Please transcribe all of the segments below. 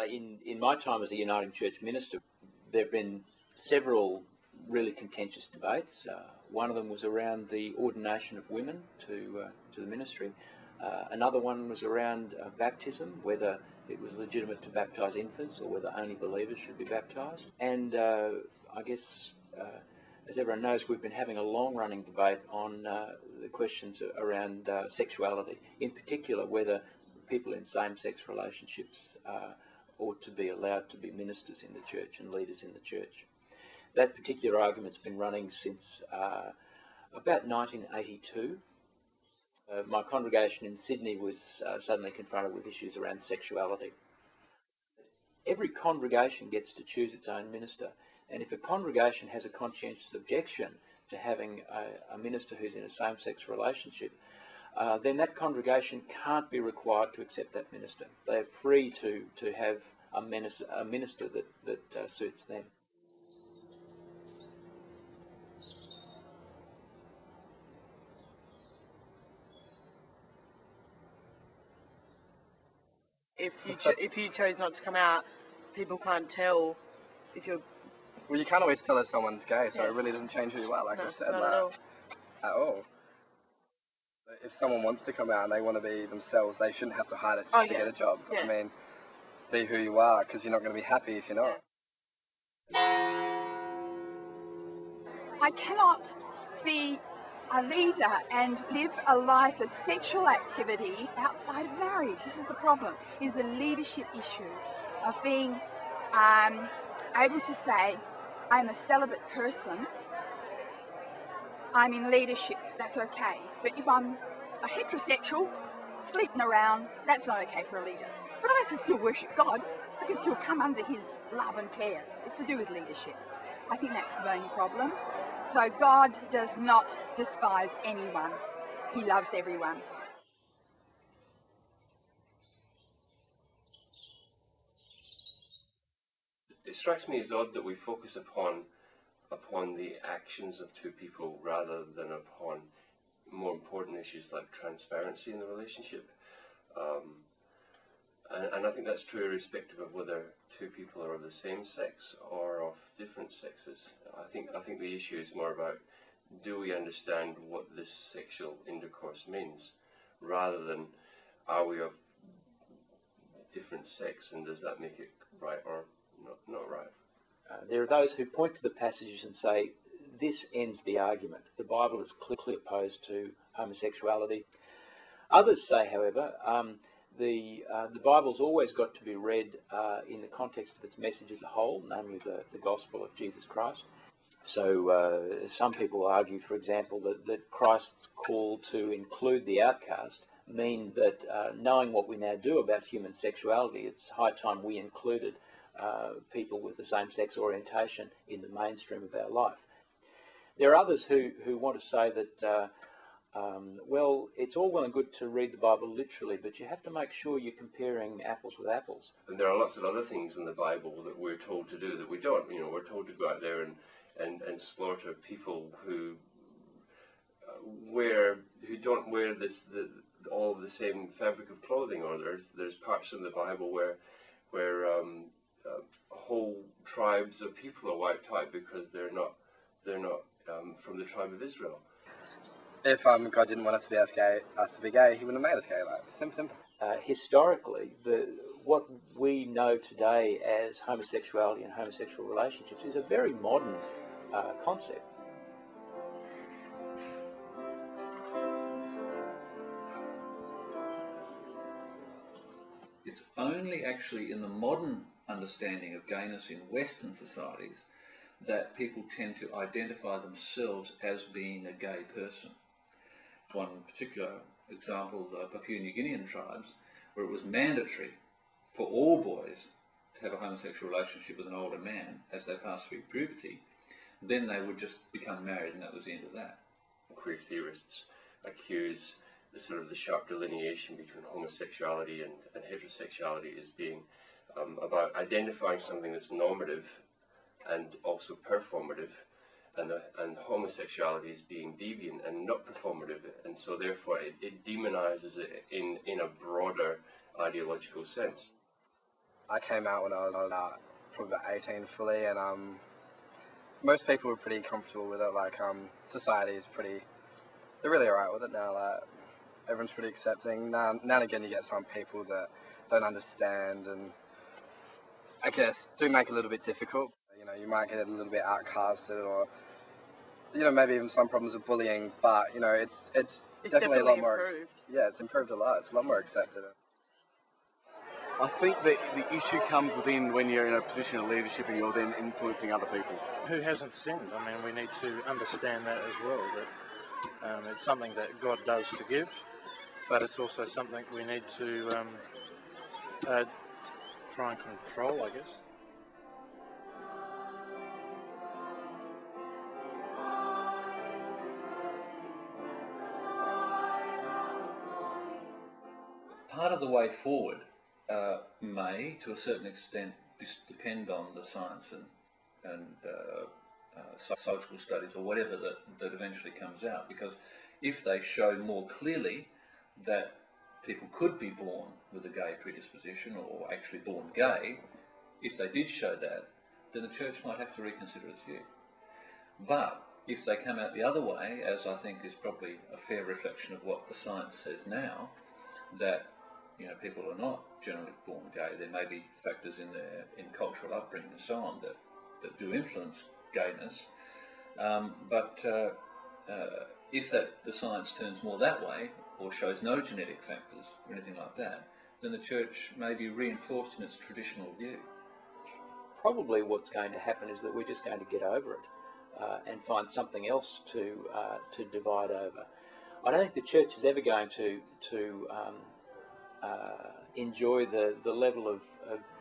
In my time as a Uniting Church minister, there have been several really contentious debates. One of them was around the ordination of women to the ministry. Another one was around baptism, whether it was legitimate to baptise infants or whether only believers should be baptised. And I guess, as everyone knows, we've been having a long-running debate on the questions around sexuality, in particular whether people in same-sex relationships ought to be allowed to be ministers in the church and leaders in the church. That particular argument's been running since about 1982. My congregation in Sydney was suddenly confronted with issues around sexuality. Every congregation gets to choose its own minister, and if a congregation has a conscientious objection to having a minister who's in a same-sex relationship, then that congregation can't be required to accept that minister. They're free to have a minister that suits them. If you chose not to come out, people can't tell if you're... Well, you can't always tell if someone's gay, so it really doesn't change who you are, like I said. Not at all. If someone wants to come out and they want to be themselves, they shouldn't have to hide it just to get a job. Yeah. I mean, be who you are, because you're not going to be happy if you're not. I cannot be a leader and live a life of sexual activity outside of marriage. This is the problem, is the leadership issue of being able to say, I'm a celibate person, I'm in leadership, that's okay. But if I'm a heterosexual, sleeping around, that's not okay for a leader. But I can still worship God, I can still come under his love and care. It's to do with leadership. I think that's the main problem. So God does not despise anyone. He loves everyone. It strikes me as odd that we focus upon the actions of two people rather than upon more important issues like transparency in the relationship. And I think that's true irrespective of whether two people are of the same sex or of different sexes. I think the issue is more about, do we understand what this sexual intercourse means, rather than are we of different sex and does that make it right or not right? There are those who point to the passages and say, this ends the argument. The Bible is clearly opposed to homosexuality. Others say, however, the Bible's always got to be read in the context of its message as a whole, namely the gospel of Jesus Christ. So some people argue, for example, that Christ's call to include the outcast means that knowing what we now do about human sexuality, it's high time we included people with the same-sex orientation in the mainstream of our life. There are others who want to say that well, it's all well and good to read the Bible literally, but you have to make sure you're comparing apples with apples. And there are lots of other things in the Bible that we're told to do that we don't. You know, we're told to go out there and slaughter people who don't wear all of the same fabric of clothing. Or there's parts in the Bible where whole tribes of people are wiped out because they're not from the tribe of Israel. If God didn't want us to be gay, he wouldn't have made us gay. Like simple. Historically, what we know today as homosexuality and homosexual relationships is a very modern concept. It's only actually in the modern understanding of gayness in Western societies that people tend to identify themselves as being a gay person. One particular example, the Papua New Guinean tribes, where it was mandatory for all boys to have a homosexual relationship with an older man as they passed through puberty, then they would just become married and that was the end of that. Queer theorists accuse the sharp delineation between homosexuality and heterosexuality as being about identifying something that's normative and also performative, and homosexuality is being deviant and not performative, and so therefore it demonizes it in a broader ideological sense. I came out when I was probably about 18 fully, and most people were pretty comfortable with it. Like society is they're really alright with it now. Like everyone's pretty accepting. Now and again you get some people that don't understand, and I guess do make it a little bit difficult. You know, you might get a little bit outcasted, or maybe even some problems with bullying. But it's definitely a lot more. Improved. Yeah, it's improved a lot. It's a lot more accepted. I think that the issue comes within when you're in a position of leadership and you're then influencing other people. Who hasn't sinned? I mean, we need to understand that as well, that it's something that God does forgive, but it's also something we need to try and control, I guess. Part of the way forward may, to a certain extent, depend on the science and social studies or whatever that eventually comes out. Because if they show more clearly that people could be born with a gay predisposition or actually born gay, if they did show that, then the church might have to reconsider its view. But if they come out the other way, as I think is probably a fair reflection of what the science says now, that people are not generally born gay. There may be factors in cultural upbringing and so on that do influence gayness. But if the science turns more that way, or shows no genetic factors or anything like that, then the church may be reinforced in its traditional view. Probably what's going to happen is that we're just going to get over it and find something else to divide over. I don't think the church is ever going to enjoy the level of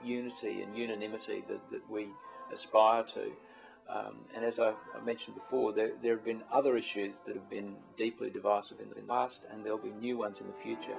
unity and unanimity that we aspire to. And as I mentioned before, there have been other issues that have been deeply divisive in the past, and there'll be new ones in the future.